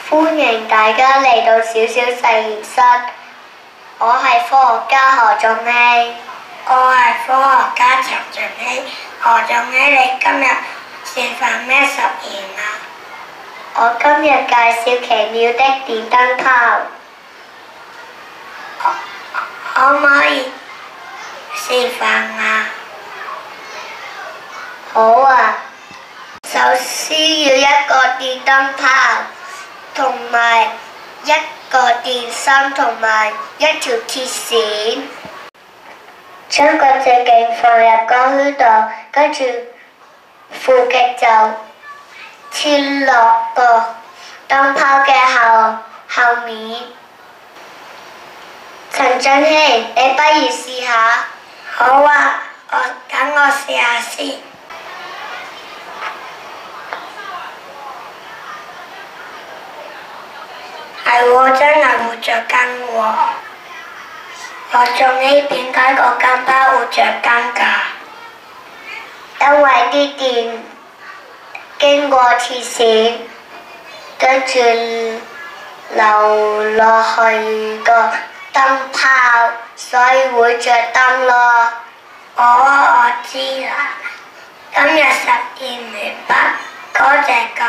歡迎大家嚟到小小實驗室，我係科學家何仲希。我係科學家陳俊希。何仲希，你今日示範咩實驗啊？我今日介紹奇妙的電燈泡。可唔可以示範啊？好啊。首先要一個電燈泡，同埋一個電芯，同埋一條鐵線。將嗰隻鏡放入個圈度，跟住負極就貼落個燈泡嘅後面。陳俊希，你不如試下。好啊，等我試下先。係喎，真係活着燈喎。何仲希，點解個燈泡會着燈㗎？因為啲電經過鐵線，跟住流落去個燈泡，所以會着燈咯。我知啦。今日實驗完畢，多謝各